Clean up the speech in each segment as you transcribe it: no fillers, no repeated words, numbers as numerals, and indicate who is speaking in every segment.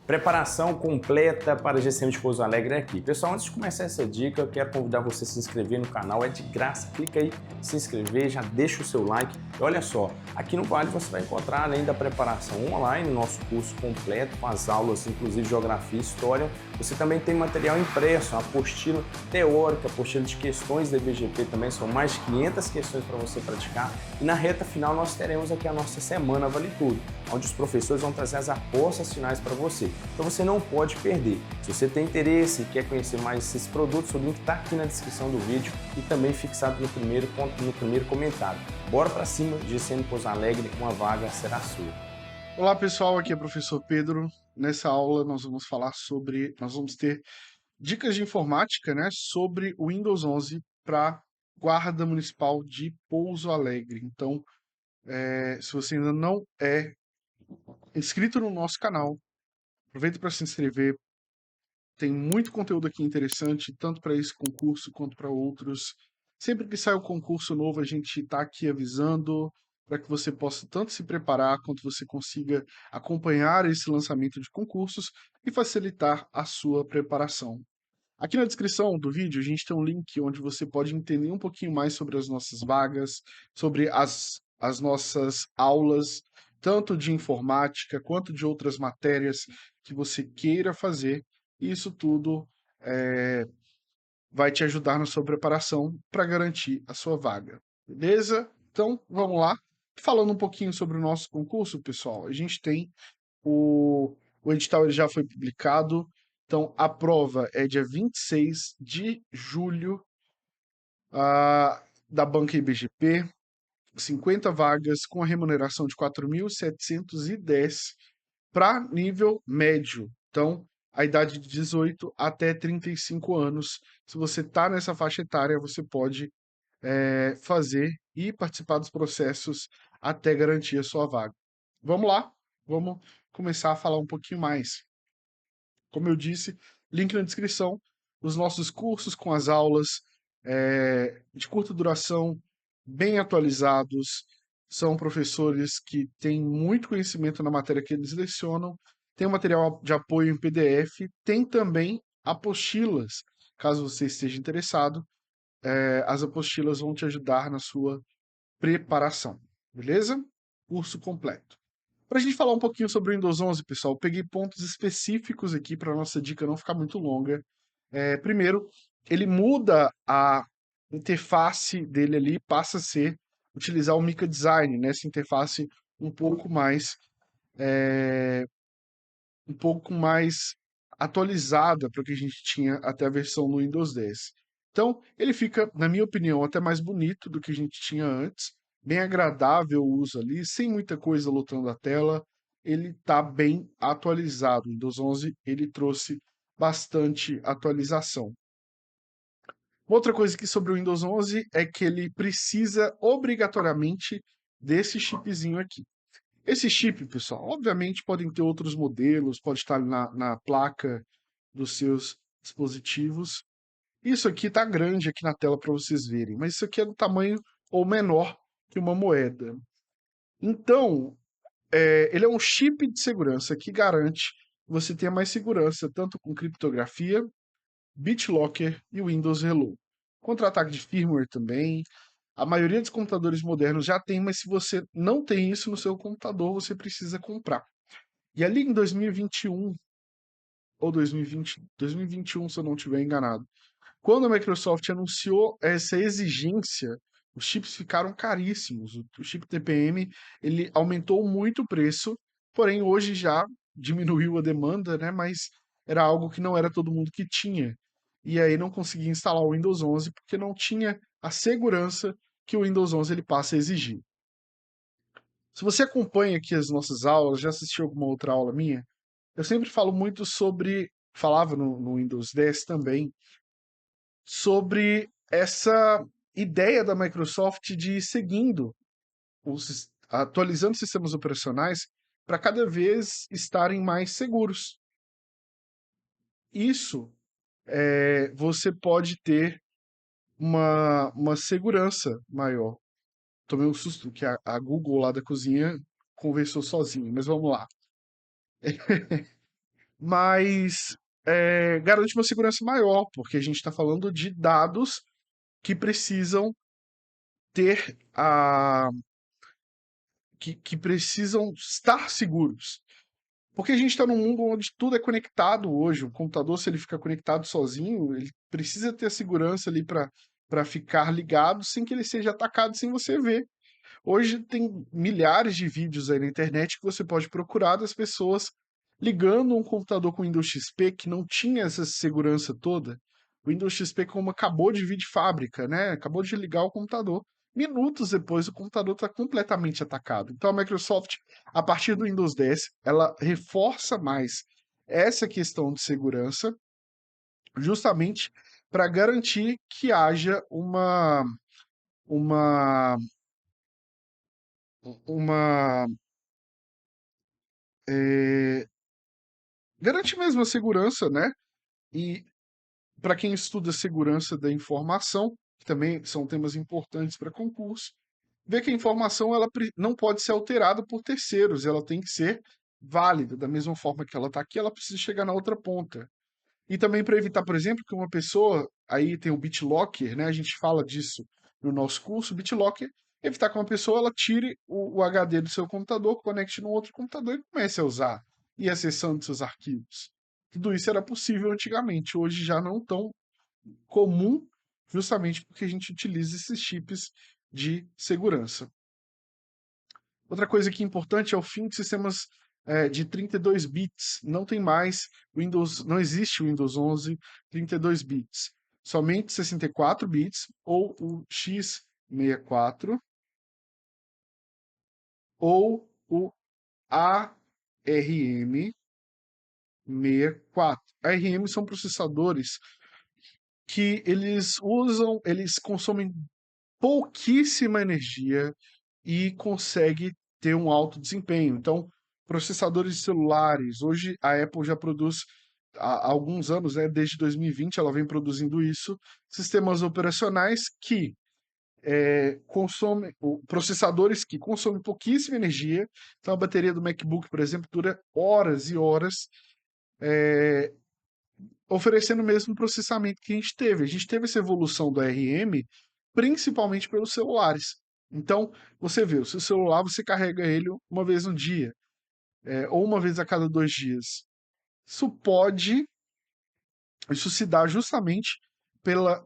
Speaker 1: Preparação completa para GCM de Pouso Alegre é aqui. Pessoal, antes de começar essa dica, eu quero convidar você a se inscrever no canal, é de graça. Clica aí, se inscrever, já deixa o seu like. E olha só, aqui no Vale você vai encontrar, além da preparação online, nosso curso completo, com as aulas, inclusive Geografia e História, você também tem material impresso, uma apostila teórica, apostila de questões da IBGP também, são mais de 500 questões para você praticar. E na reta final nós teremos aqui a nossa Semana Vale Tudo, onde os professores vão trazer as apostas finais para você. Então você não pode perder. Se você tem interesse e quer conhecer mais esses produtos, o link está aqui na descrição do vídeo e também fixado no primeiro comentário. Bora para cima, GCM Pouso Alegre, uma vaga será sua.
Speaker 2: Olá pessoal, aqui é o professor Pedro. Nessa aula nós vamos ter dicas de informática, né, sobre o Windows 11 para Guarda Municipal de Pouso Alegre. Então, se você ainda não é inscrito no nosso canal, aproveita para se inscrever. Tem muito conteúdo aqui interessante, tanto para esse concurso quanto para outros. Sempre que sai o concurso novo, a gente está aqui avisando para que você possa tanto se preparar quanto você consiga acompanhar esse lançamento de concursos e facilitar a sua preparação. Aqui na descrição do vídeo, a gente tem um link onde você pode entender um pouquinho mais sobre as nossas vagas, sobre as nossas aulas, tanto de informática quanto de outras matérias que você queira fazer. E isso tudo eh, vai te ajudar na sua preparação para garantir a sua vaga. Beleza? Então, vamos lá. Falando um pouquinho sobre o nosso concurso, pessoal, a gente tem o edital ele já foi publicado, então a prova é dia 26 de julho, da banca IBGP, 50 vagas com a remuneração de 4.710 para nível médio. Então, a idade de 18 até 35 anos. Se você está nessa faixa etária, você pode fazer e participar dos processos até garantir a sua vaga. Vamos lá, vamos começar a falar um pouquinho mais. Como eu disse, link na descrição, os nossos cursos com as aulas de curta duração, bem atualizados, são professores que têm muito conhecimento na matéria que eles lecionam, tem um material de apoio em PDF, tem também apostilas, caso você esteja interessado, as apostilas vão te ajudar na sua preparação, beleza? Curso completo. Para a gente falar um pouquinho sobre o Windows 11, pessoal, eu peguei pontos específicos aqui para a nossa dica não ficar muito longa. Primeiro, ele muda a interface dele ali, passa a ser utilizar o Mica Design, nessa interface um pouco mais é, um pouco mais atualizada para o que a gente tinha até a versão no Windows 10. Então, ele fica, na minha opinião, até mais bonito do que a gente tinha antes, bem agradável o uso ali, sem muita coisa lotando a tela. Ele está bem atualizado. O Windows 11 ele trouxe bastante atualização. Outra coisa aqui sobre o Windows 11 é que ele precisa obrigatoriamente desse chipzinho aqui. Esse chip, pessoal, obviamente podem ter outros modelos, pode estar na placa dos seus dispositivos. Isso aqui está grande aqui na tela para vocês verem, mas isso aqui é do tamanho ou menor que uma moeda. Então, ele é um chip de segurança que garante que você tenha mais segurança, tanto com criptografia, BitLocker e Windows Hello. Contra-ataque de firmware também. A maioria dos computadores modernos já tem, mas se você não tem isso no seu computador, você precisa comprar. E ali em 2021 ou 2021, se eu não estiver enganado, quando a Microsoft anunciou essa exigência, os chips ficaram caríssimos. O chip TPM ele aumentou muito o preço, porém hoje já diminuiu a demanda, né? Mas era algo que não era todo mundo que tinha. E aí não conseguia instalar o Windows 11 porque não tinha a segurança que o Windows 11 ele passa a exigir. Se você acompanha aqui as nossas aulas, já assistiu alguma outra aula minha, eu sempre falo muito sobre, falava no Windows 10 também, sobre essa ideia da Microsoft de ir seguindo, atualizando os sistemas operacionais para cada vez estarem mais seguros. Isso você pode ter uma segurança maior. Tomei um susto que a Google lá da cozinha conversou sozinha, mas vamos lá. mas garante uma segurança maior, porque a gente está falando de dados que precisam ter que precisam estar seguros. Porque a gente está num mundo onde tudo é conectado hoje. O computador, se ele ficar conectado sozinho, ele precisa ter a segurança ali para ficar ligado sem que ele seja atacado sem você ver. Hoje tem milhares de vídeos aí na internet que você pode procurar das pessoas ligando um computador com Windows XP que não tinha essa segurança toda. O Windows XP, como acabou de vir de fábrica, né? Acabou de ligar o computador. Minutos depois, o computador está completamente atacado. Então, a Microsoft, a partir do Windows 10, ela reforça mais essa questão de segurança, justamente para garantir que haja uma, uma é, garante mesmo a segurança, né? E para quem estuda segurança da informação, que também são temas importantes para concurso, vê que a informação ela não pode ser alterada por terceiros, ela tem que ser válida, da mesma forma que ela está aqui, ela precisa chegar na outra ponta. E também para evitar, por exemplo, que uma pessoa, aí tem o BitLocker, né? A gente fala disso no nosso curso, BitLocker, evitar que uma pessoa ela tire o HD do seu computador, conecte no outro computador e comece a usar e acessando seus arquivos. Tudo isso era possível antigamente, hoje já não tão comum, justamente porque a gente utiliza esses chips de segurança. Outra coisa que é importante é o fim de sistemas de 32 bits. Não tem mais Windows, não existe o Windows 11 32 bits. Somente 64 bits ou o x64 ou o ARM64. ARM são processadores que eles consomem pouquíssima energia e consegue ter um alto desempenho. Então, processadores de celulares, hoje a Apple já produz há alguns anos, né, desde 2020 ela vem produzindo isso, sistemas operacionais que consomem, processadores que consomem pouquíssima energia. Então, a bateria do MacBook, por exemplo, dura horas e horas, oferecendo o mesmo processamento que a gente teve. A gente teve essa evolução do ARM principalmente pelos celulares. Então, você vê, o seu celular, você carrega ele uma vez no dia, ou uma vez a cada 2 dias. Isso pode, isso se dá justamente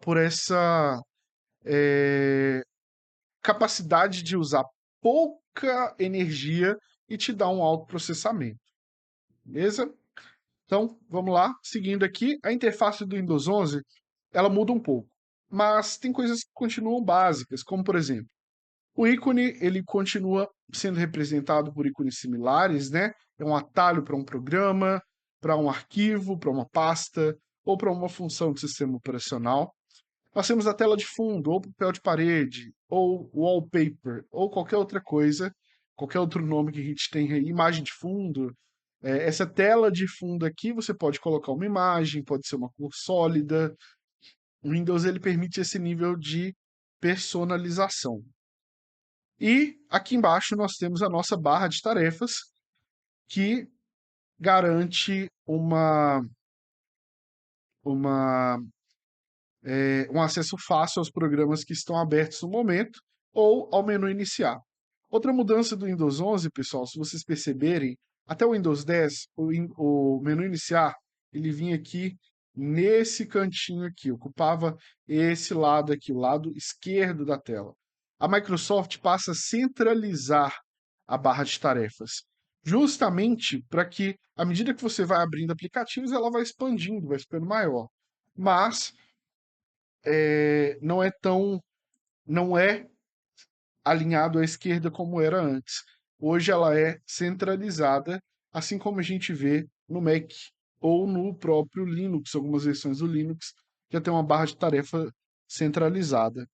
Speaker 2: por essa capacidade de usar pouca energia e te dar um alto processamento. Beleza? Então, vamos lá. Seguindo aqui, a interface do Windows 11, ela muda um pouco. Mas tem coisas que continuam básicas, como, por exemplo, o ícone, ele continua sendo representado por ícones similares, né? É um atalho para um programa, para um arquivo, para uma pasta ou para uma função do sistema operacional. Nós temos a tela de fundo, ou papel de parede, ou wallpaper, ou qualquer outra coisa, qualquer outro nome que a gente tem aí, imagem de fundo. Essa tela de fundo aqui, você pode colocar uma imagem, pode ser uma cor sólida. O Windows ele permite esse nível de personalização. E aqui embaixo nós temos a nossa barra de tarefas, que garante uma, um acesso fácil aos programas que estão abertos no momento ou ao menu iniciar. Outra mudança do Windows 11, pessoal, se vocês perceberem, até o Windows 10, o menu iniciar, ele vinha aqui nesse cantinho aqui, ocupava esse lado aqui, o lado esquerdo da tela. A Microsoft passa a centralizar a barra de tarefas, justamente para que, à medida que você vai abrindo aplicativos, ela vai expandindo, vai ficando maior. Mas não é alinhado à esquerda como era antes. Hoje ela é centralizada, assim como a gente vê no Mac ou no próprio Linux, algumas versões do Linux já tem uma barra de tarefa centralizada.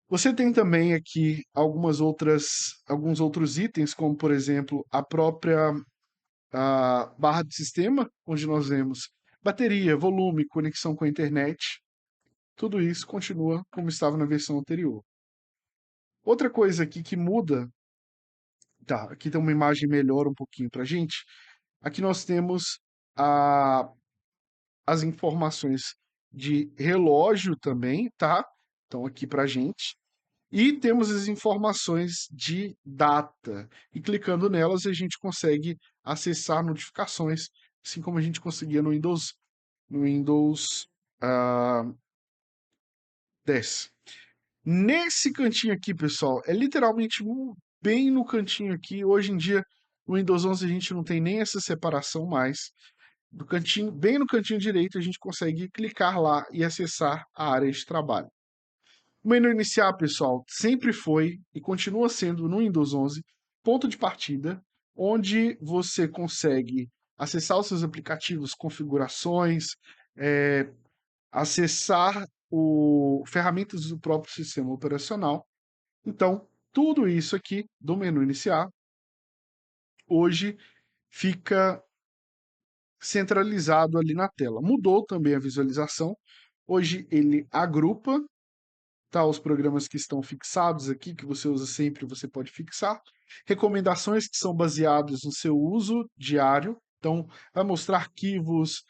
Speaker 2: Você tem também aqui alguns outros itens, como por exemplo a própria barra de sistema, onde nós vemos bateria, volume, conexão com a internet. Tudo isso continua como estava na versão anterior. Outra coisa aqui que muda, tá, aqui tem uma imagem melhor um pouquinho para a gente. Aqui nós temos a, as informações de relógio também, tá? Estão aqui para gente. E temos as informações de data. E clicando nelas, a gente consegue acessar notificações, assim como a gente conseguia no Windows ah, 10. Nesse cantinho aqui, pessoal, é literalmente bem no cantinho aqui. Hoje em dia, no Windows 11 a gente não tem nem essa separação mais. Do cantinho, bem no cantinho direito, a gente consegue clicar lá e acessar a área de trabalho. O menu iniciar, pessoal, sempre foi e continua sendo no Windows 11 ponto de partida, onde você consegue acessar os seus aplicativos, configurações, acessar ferramentas do próprio sistema operacional. Então, tudo isso aqui do menu iniciar hoje fica centralizado ali na tela. Mudou também a visualização. Hoje ele agrupa, tá, os programas que estão fixados aqui, que você usa sempre, você pode fixar. Recomendações que são baseadas no seu uso diário. Então, vai mostrar arquivos,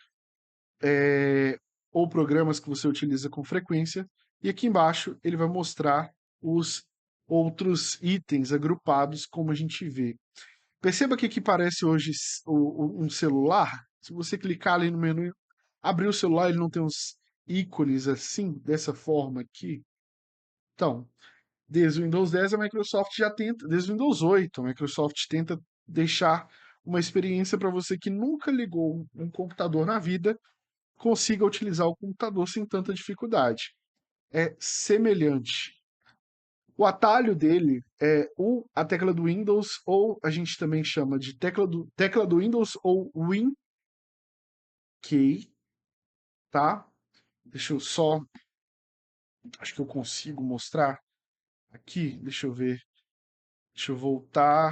Speaker 2: ou programas que você utiliza com frequência. E aqui embaixo ele vai mostrar os outros itens agrupados, como a gente vê. Perceba que aqui parece hoje um celular. Se você clicar ali no menu, abrir o celular, ele não tem uns ícones assim, dessa forma aqui. Então, desde o Windows 10 a Microsoft já tenta, desde o Windows 8, a Microsoft tenta deixar uma experiência para você que nunca ligou um computador na vida, consiga utilizar o computador sem tanta dificuldade. É semelhante. O atalho dele é a tecla do Windows, ou a gente também chama de tecla do Windows ou Win Key, tá? Deixa eu só. Acho que eu consigo mostrar aqui. Deixa eu ver. Deixa eu voltar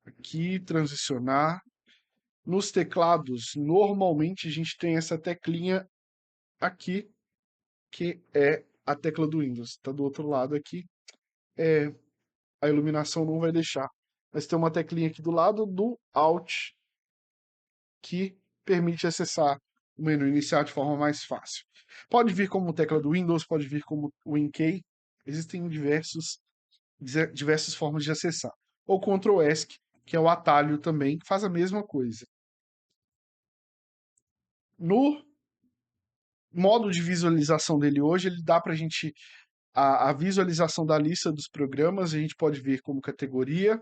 Speaker 2: aqui, transicionar. Nos teclados, normalmente a gente tem essa teclinha aqui, que é a tecla do Windows. Tá do outro lado aqui. A iluminação não vai deixar. Mas tem uma teclinha aqui do lado do Alt que permite acessar o menu inicial de forma mais fácil. Pode vir como tecla do Windows, pode vir como WinKey. Existem diversas formas de acessar. Ou Ctrl ESC, que é o atalho também, que faz a mesma coisa. No modo de visualização dele hoje, ele dá para a gente a visualização da lista dos programas, a gente pode ver como categoria,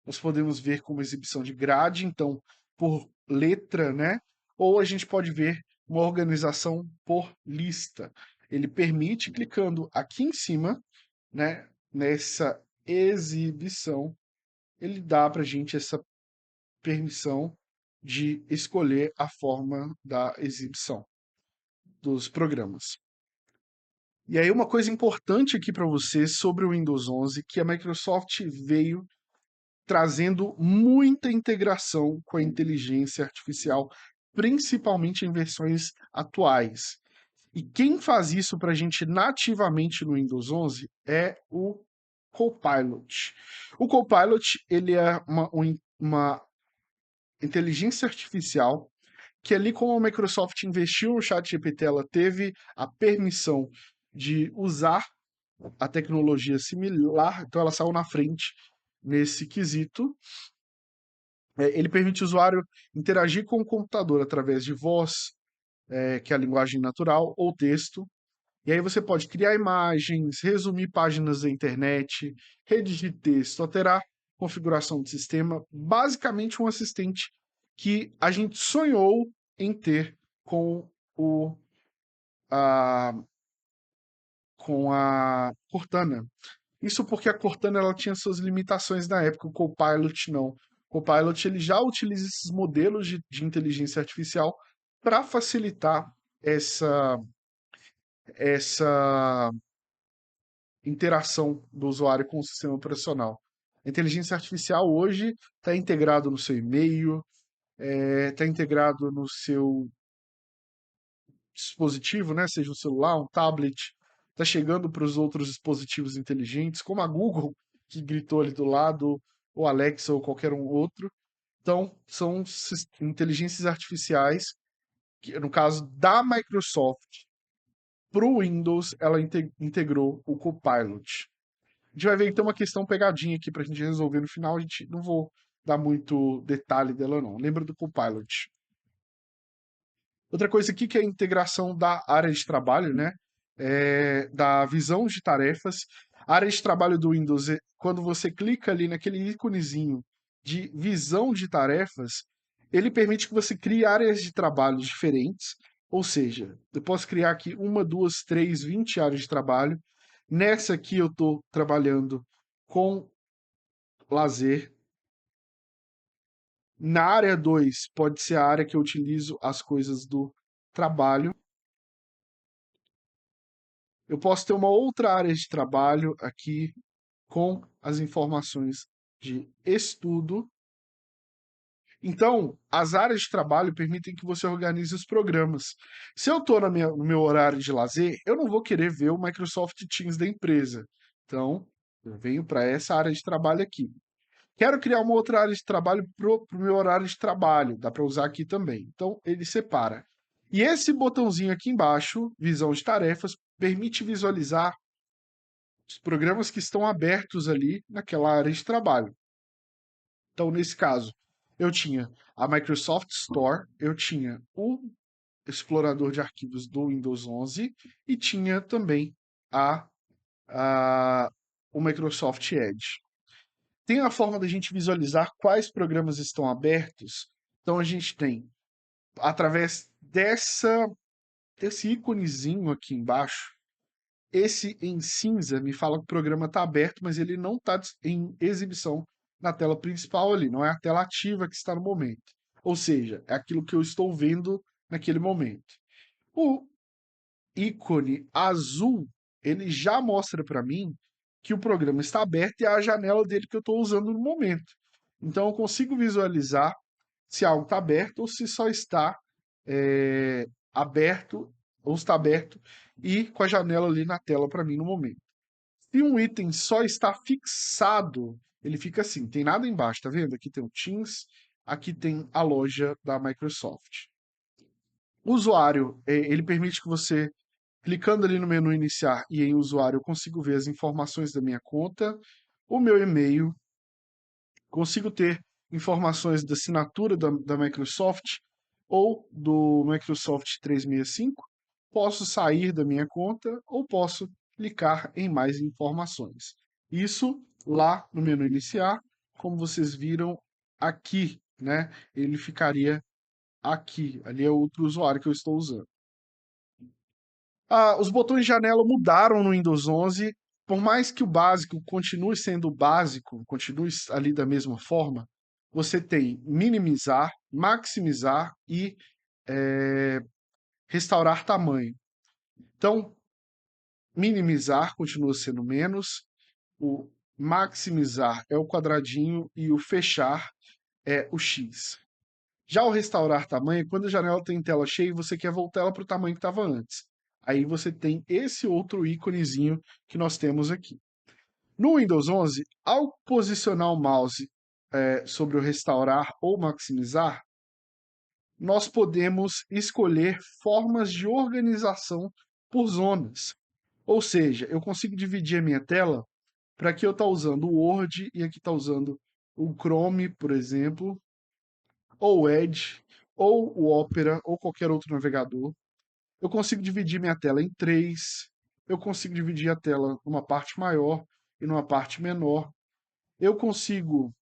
Speaker 2: nós podemos ver como exibição de grade, então por letra, né? Ou a gente pode ver uma organização por lista. Ele permite, clicando aqui em cima, né, nessa exibição, ele dá para a gente essa permissão de escolher a forma da exibição dos programas. E aí uma coisa importante aqui para você sobre o Windows 11, que a Microsoft veio trazendo muita integração com a inteligência artificial, principalmente em versões atuais. E quem faz isso para a gente nativamente no Windows 11 é o Copilot. O Copilot ele é uma inteligência artificial que ali como a Microsoft investiu no ChatGPT, ela teve a permissão de usar a tecnologia similar, então ela saiu na frente nesse quesito. Ele permite o usuário interagir com o computador através de voz, que é a linguagem natural, ou texto. E aí você pode criar imagens, resumir páginas da internet, redigir texto, alterar configuração do sistema. Basicamente um assistente que a gente sonhou em ter com a, com a Cortana. Isso porque a Cortana ela tinha suas limitações na época, o Copilot não. O Copilot ele já utiliza esses modelos de inteligência artificial para facilitar essa interação do usuário com o sistema operacional. A inteligência artificial hoje está integrado no seu e-mail, está integrado no seu dispositivo, né? Seja um celular, um tablet, está chegando para os outros dispositivos inteligentes, como a Google, que gritou ali do lado, ou Alexa ou qualquer um outro. Então, são inteligências artificiais que, no caso da Microsoft, para o Windows, ela integrou o Copilot. A gente vai ver então uma questão pegadinha aqui para a gente resolver no final. A gente não vou dar muito detalhe dela, não. Lembra do Copilot. Outra coisa aqui que é a integração da área de trabalho, né? Da visão de tarefas. A área de trabalho do Windows, quando você clica ali naquele íconezinho de visão de tarefas, ele permite que você crie áreas de trabalho diferentes. Ou seja, eu posso criar aqui uma, duas, três, 20 áreas de trabalho. Nessa aqui eu estou trabalhando com lazer. Na área 2 pode ser a área que eu utilizo as coisas do trabalho. Eu posso ter uma outra área de trabalho aqui com as informações de estudo. Então, as áreas de trabalho permitem que você organize os programas. Se eu estou no meu horário de lazer, eu não vou querer ver o Microsoft Teams da empresa. Então, eu venho para essa área de trabalho aqui. Quero criar uma outra área de trabalho para o meu horário de trabalho. Dá para usar aqui também. Então, ele separa. E esse botãozinho aqui embaixo, visão de tarefas, permite visualizar os programas que estão abertos ali naquela área de trabalho. Então, nesse caso, eu tinha a Microsoft Store, eu tinha o explorador de arquivos do Windows 11 e tinha também a, a, o Microsoft Edge. Tem a forma da gente visualizar quais programas estão abertos. Então, a gente tem, através desse íconezinho aqui embaixo, esse em cinza me fala que o programa está aberto, mas ele não está em exibição na tela principal ali, não é a tela ativa que está no momento. Ou seja, é aquilo que eu estou vendo naquele momento. O ícone azul, ele já mostra para mim que o programa está aberto e é a janela dele que eu estou usando no momento. Então eu consigo visualizar se algo está aberto ou se só está aberto ou está aberto e com a janela ali na tela para mim no momento. Se um item só está fixado, ele fica assim, tem nada embaixo, tá vendo? Aqui tem o Teams, aqui tem a loja da Microsoft. O usuário, ele permite que você, clicando ali no menu iniciar e em usuário, eu consigo ver as informações da minha conta, o meu e-mail, consigo ter informações da assinatura da Microsoft ou do Microsoft 365, posso sair da minha conta ou posso clicar em mais informações. Isso lá no menu iniciar, como vocês viram aqui, né? Ele ficaria aqui, ali é outro usuário que eu estou usando. Os botões de janela mudaram no Windows 11, por mais que o básico continue sendo básico, continue ali da mesma forma, você tem minimizar, maximizar e restaurar tamanho. Então, minimizar continua sendo menos, o maximizar é o quadradinho e o fechar é o X. Já o restaurar tamanho, quando a janela tem tela cheia, você quer voltar ela para o tamanho que estava antes. Aí você tem esse outro íconezinho que nós temos aqui. No Windows 11, ao posicionar o mouse sobre o restaurar ou maximizar, nós podemos escolher formas de organização por zonas. Ou seja, eu consigo dividir a minha tela para aqui eu estar usando o Word e aqui está usando o Chrome, por exemplo, ou o Edge, ou o Opera, ou qualquer outro navegador. Eu consigo dividir minha tela em três. Eu consigo dividir a tela numa parte maior e numa parte menor. Eu consigo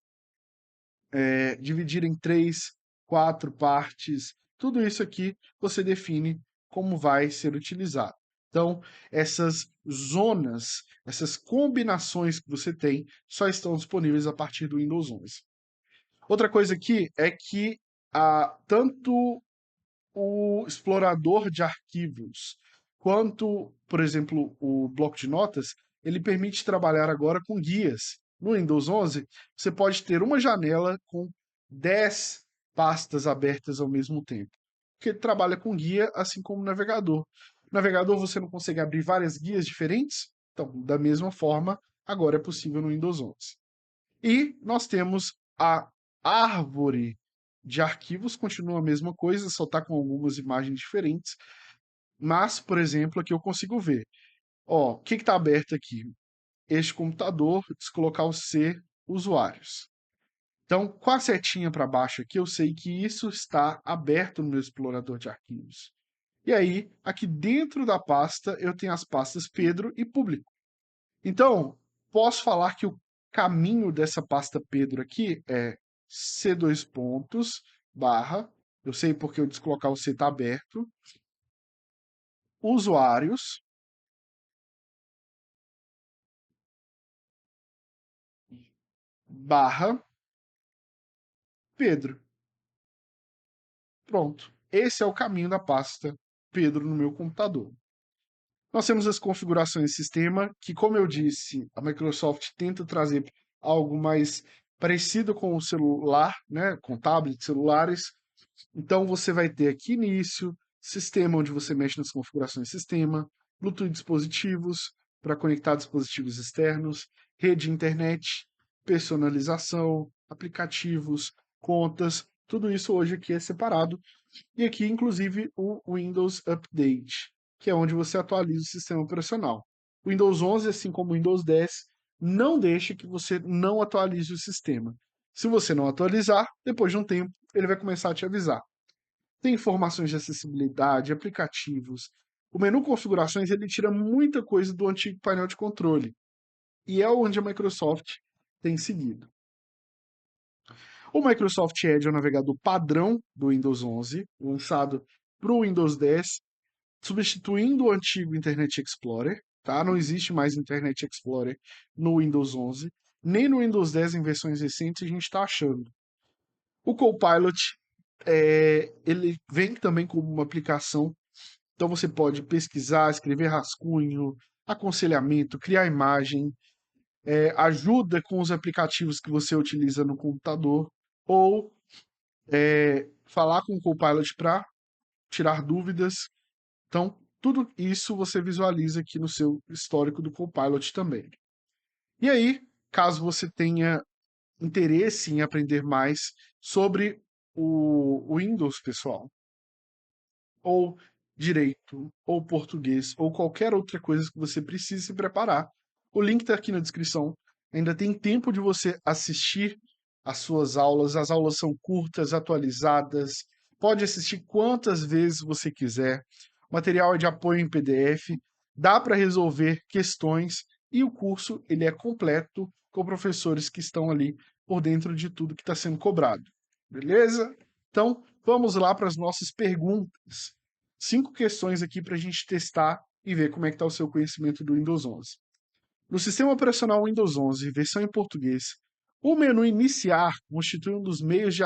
Speaker 2: dividir em três, quatro partes. Tudo isso aqui você define como vai ser utilizado. Então, essas zonas, essas combinações que você tem, só estão disponíveis a partir do Windows 11. Outra coisa aqui é que tanto o explorador de arquivos, quanto, por exemplo, o bloco de notas, ele permite trabalhar agora com guias. No Windows 11, você pode ter uma janela com 10 pastas abertas ao mesmo tempo, porque ele trabalha com guia, assim como o navegador. No navegador você não consegue abrir várias guias diferentes? Então, da mesma forma, agora é possível no Windows 11. E nós temos a árvore de arquivos continua a mesma coisa, só está com algumas imagens diferentes. Mas, por exemplo, aqui eu consigo ver. Ó, o que está aberto aqui? Este computador, se colocar o C, usuários. Então, com a setinha para baixo aqui, eu sei que isso está aberto no meu explorador de arquivos. E aí, aqui dentro da pasta, eu tenho as pastas Pedro e Público. Então, posso falar que o caminho dessa pasta Pedro aqui é C dois pontos, barra, eu sei porque eu descolocar o C está aberto, usuários, barra, Pedro. Pronto. Esse é o caminho da pasta Pedro no meu computador. Nós temos as configurações de sistema, que, como eu disse, a Microsoft tenta trazer algo mais parecido com o celular, né, com tablets, celulares. Então, você vai ter aqui início, sistema onde você mexe nas configurações de sistema, Bluetooth dispositivos para conectar dispositivos externos, rede internet, personalização, aplicativos, contas, tudo isso hoje aqui é separado. E aqui, inclusive, o Windows Update, que é onde você atualiza o sistema operacional. O Windows 11, assim como o Windows 10, não deixa que você não atualize o sistema. Se você não atualizar, depois de um tempo, ele vai começar a te avisar. Tem informações de acessibilidade, aplicativos. O menu configurações ele tira muita coisa do antigo painel de controle. E é onde a Microsoft tem seguido. O Microsoft Edge é o navegador padrão do Windows 11, lançado para o Windows 10, substituindo o antigo Internet Explorer. Tá? Não existe mais Internet Explorer no Windows 11, nem no Windows 10 em versões recentes a gente está achando. O Copilot ele vem também como uma aplicação, então você pode pesquisar, escrever rascunho, aconselhamento, criar imagem, ajuda com os aplicativos que você utiliza no computador, ou falar com o Copilot para tirar dúvidas. Então, tudo isso você visualiza aqui no seu histórico do Copilot também. E aí, caso você tenha interesse em aprender mais sobre o Windows, pessoal, ou direito, ou português, ou qualquer outra coisa que você precise se preparar, o link está aqui na descrição. Ainda tem tempo de você assistir as suas aulas. As aulas são curtas, atualizadas. Pode assistir quantas vezes você quiser. O material é de apoio em PDF. Dá para resolver questões e o curso ele é completo com professores que estão ali por dentro de tudo que está sendo cobrado. Beleza? Então, vamos lá para as nossas perguntas. 5 questões aqui para a gente testar e ver como é que está o seu conhecimento do Windows 11. No sistema operacional Windows 11, versão em português, o menu iniciar constitui um dos meios de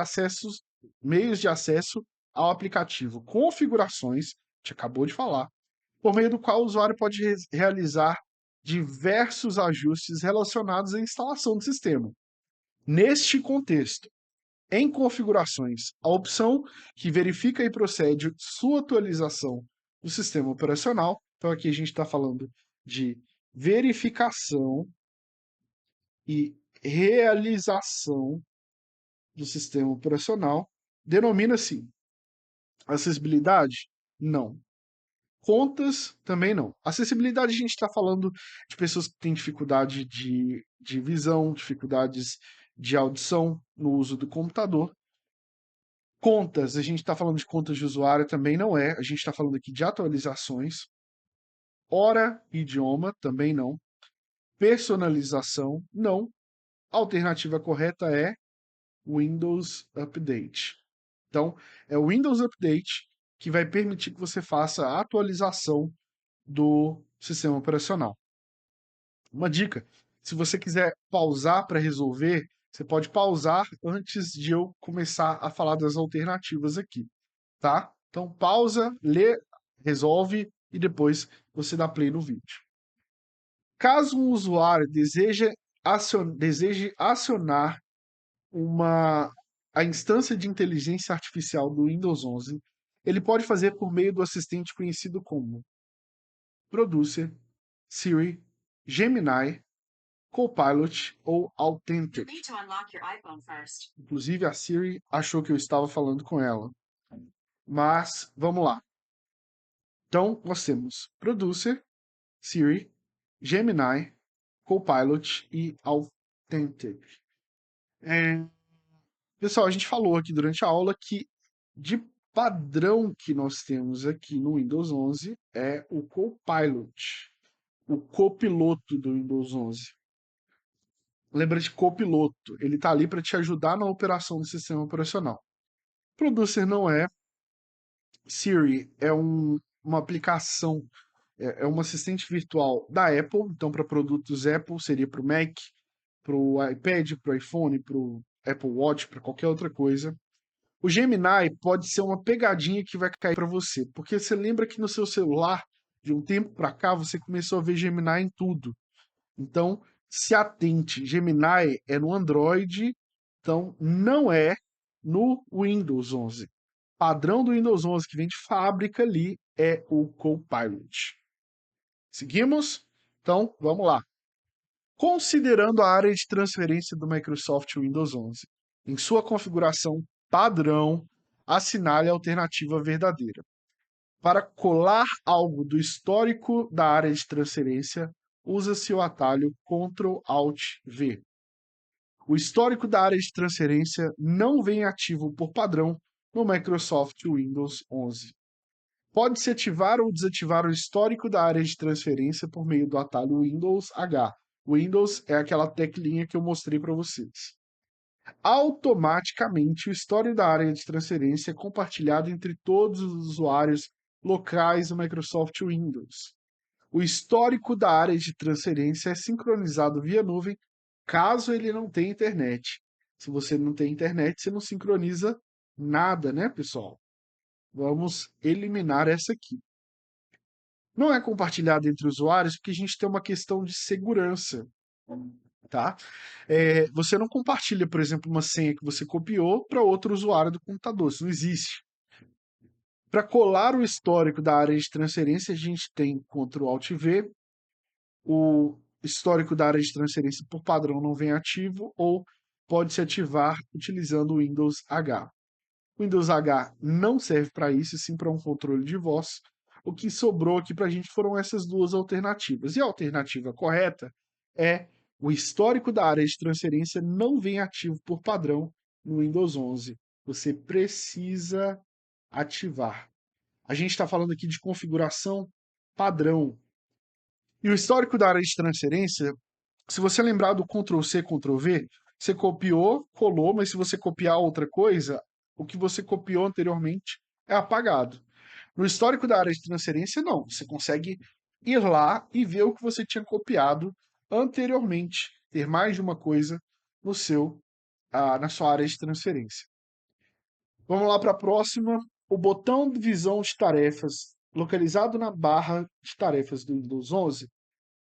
Speaker 2: acesso ao aplicativo Configurações, a gente acabou de falar, por meio do qual o usuário pode realizar diversos ajustes relacionados à instalação do sistema. Neste contexto, em configurações, a opção que verifica e procede sua atualização do sistema operacional. Então, aqui a gente está falando de verificação e realização do sistema operacional. Denomina-se acessibilidade? Não. Contas também não. Acessibilidade a gente está falando de pessoas que têm dificuldade de visão, dificuldades de audição no uso do computador. Contas, a gente está falando de contas de usuário, também não é. A gente está falando aqui de atualizações. Hora, idioma, também não. Personalização, não. A alternativa correta é Windows Update. Então, é o Windows Update que vai permitir que você faça a atualização do sistema operacional. Uma dica: se você quiser pausar para resolver, você pode pausar antes de eu começar a falar das alternativas aqui, tá? Então pausa, lê, resolve e depois você dá play no vídeo. Caso um usuário deseje acionar a instância de inteligência artificial do Windows 11, ele pode fazer por meio do assistente conhecido como Producer, Siri, Gemini, Copilot ou Authentic. Inclusive, a Siri achou que eu estava falando com ela. Mas, vamos lá. Então, nós temos Producer, Siri, Gemini, Copilot e Authentic. Pessoal, a gente falou aqui durante a aula que de padrão que nós temos aqui no Windows 11 é o Copilot, o copiloto do Windows 11. Lembra de copiloto, ele está ali para te ajudar na operação do sistema operacional. Producer não é. Siri é uma aplicação, é um assistente virtual da Apple, então para produtos Apple seria para o Mac, para o iPad, para o iPhone, para o Apple Watch, para qualquer outra coisa. O Gemini pode ser uma pegadinha que vai cair para você, porque você lembra que no seu celular, de um tempo para cá, você começou a ver Gemini em tudo. Então, se atente, Gemini é no Android, então não é no Windows 11. Padrão do Windows 11 que vem de fábrica ali é o Copilot. Seguimos? Então, vamos lá. Considerando a área de transferência do Microsoft Windows 11, em sua configuração padrão, assinale a alternativa verdadeira. Para colar algo do histórico da área de transferência, usa-se o atalho Ctrl+Alt+V. O histórico da área de transferência não vem ativo por padrão no Microsoft Windows 11. Pode-se ativar ou desativar o histórico da área de transferência por meio do atalho Windows H. Windows é aquela teclinha que eu mostrei para vocês. Automaticamente, o histórico da área de transferência é compartilhado entre todos os usuários locais do Microsoft Windows. O histórico da área de transferência é sincronizado via nuvem, caso ele não tenha internet. Se você não tem internet, você não sincroniza nada, né, pessoal? Vamos eliminar essa aqui. Não é compartilhado entre usuários porque a gente tem uma questão de segurança, tá? Você não compartilha, por exemplo, uma senha que você copiou para outro usuário do computador. Isso não existe. Para colar o histórico da área de transferência, a gente tem Ctrl+Alt+V. O histórico da área de transferência por padrão não vem ativo ou pode-se ativar utilizando o Windows H. O Windows H não serve para isso, sim para um controle de voz. O que sobrou aqui para a gente foram essas duas alternativas. E a alternativa correta é o histórico da área de transferência não vem ativo por padrão no Windows 11. Você precisa ativar. A gente está falando aqui de configuração padrão. E o histórico da área de transferência, se você lembrar do Ctrl+C, Ctrl+V, você copiou, colou, mas se você copiar outra coisa, o que você copiou anteriormente é apagado. No histórico da área de transferência, não. Você consegue ir lá e ver o que você tinha copiado anteriormente, ter mais de uma coisa no na sua área de transferência. Vamos lá para a próxima. O botão de visão de tarefas, localizado na barra de tarefas do Windows 11,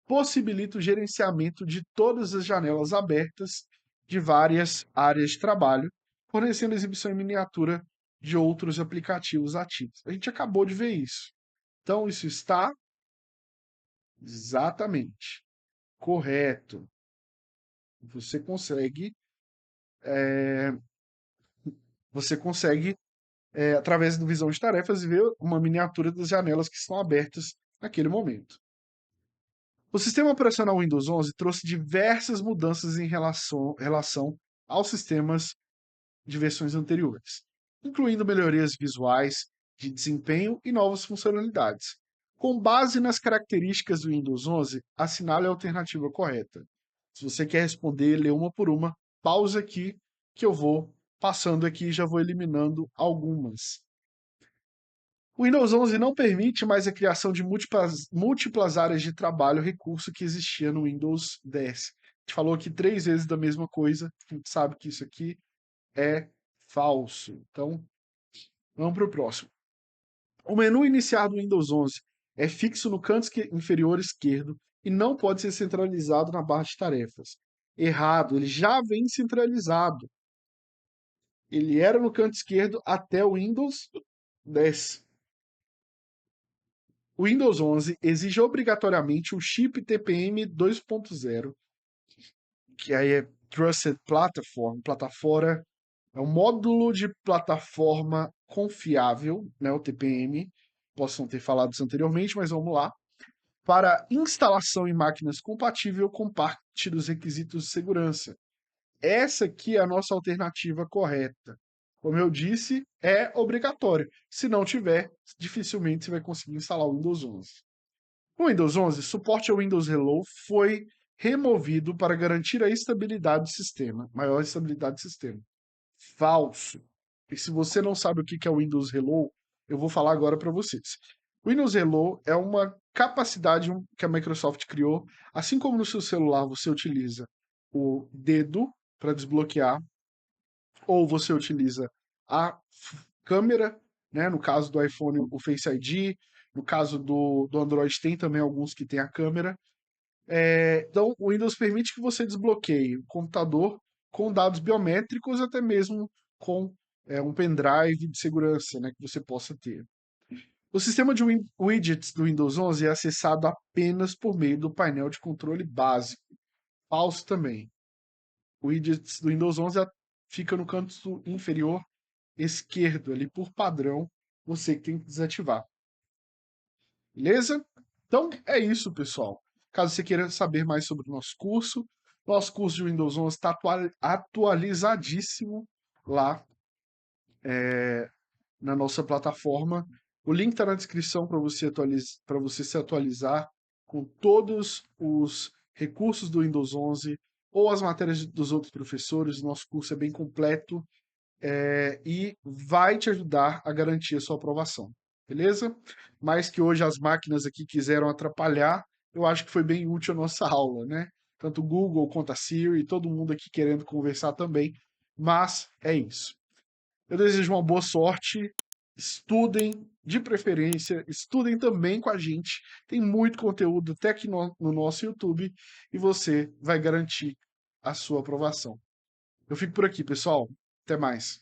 Speaker 2: possibilita o gerenciamento de todas as janelas abertas de várias áreas de trabalho, fornecendo exibição em miniatura de outros aplicativos ativos. A gente acabou de ver isso. Então, isso está exatamente correto. Você consegue, é, através do visão de tarefas, ver uma miniatura das janelas que estão abertas naquele momento. O sistema operacional Windows 11 trouxe diversas mudanças em relação aos sistemas de versões anteriores, incluindo melhorias visuais, de desempenho e novas funcionalidades. Com base nas características do Windows 11, assinale a alternativa correta. Se você quer responder, lê uma por uma, pausa aqui que eu vou passando aqui e já vou eliminando algumas. O Windows 11 não permite mais a criação de múltiplas áreas de trabalho, recurso que existia no Windows 10. A gente falou aqui 3 vezes da mesma coisa, a gente sabe que isso aqui é falso. Então, vamos para o próximo. O menu iniciar do Windows 11 é fixo no canto inferior esquerdo e não pode ser centralizado na barra de tarefas. Errado, ele já vem centralizado. Ele era no canto esquerdo até o Windows 10. O Windows 11 exige obrigatoriamente o chip TPM 2.0 que aí é Trusted Platform, plataforma, é um módulo de plataforma confiável, né, o TPM, posso não ter falado isso anteriormente, mas vamos lá, para instalação em máquinas compatível com parte dos requisitos de segurança. Essa aqui é a nossa alternativa correta. Como eu disse, é obrigatório. Se não tiver, dificilmente você vai conseguir instalar o Windows 11. No Windows 11, suporte ao Windows Hello foi removido para garantir a estabilidade do sistema, maior estabilidade do sistema. Falso. E se você não sabe o que é o Windows Hello, eu vou falar agora para vocês. O Windows Hello é uma capacidade que a Microsoft criou, assim como no seu celular você utiliza o dedo para desbloquear, ou você utiliza a câmera, né? No caso do iPhone, o Face ID, no caso do Android tem também alguns que tem a câmera. Então, o Windows permite que você desbloqueie o computador com dados biométricos, até mesmo com um pendrive de segurança, né, que você possa ter. O sistema de widgets do Windows 11 é acessado apenas por meio do painel de controle básico. Falso também. O widgets do Windows 11 fica no canto inferior esquerdo, ali por padrão, você que tem que desativar. Beleza? Então é isso, pessoal. Caso você queira saber mais sobre o nosso curso de Windows 11 está atualizadíssimo lá na nossa plataforma. O link está na descrição para você se atualizar com todos os recursos do Windows 11 ou as matérias dos outros professores. O nosso curso é bem completo e vai te ajudar a garantir a sua aprovação. Beleza? Mais que hoje as máquinas aqui quiseram atrapalhar, eu acho que foi bem útil a nossa aula, né? Tanto o Google quanto a Siri, todo mundo aqui querendo conversar também, mas é isso. Eu desejo uma boa sorte, estudem, de preferência, estudem também com a gente, tem muito conteúdo até aqui no nosso YouTube e você vai garantir a sua aprovação. Eu fico por aqui, pessoal. Até mais.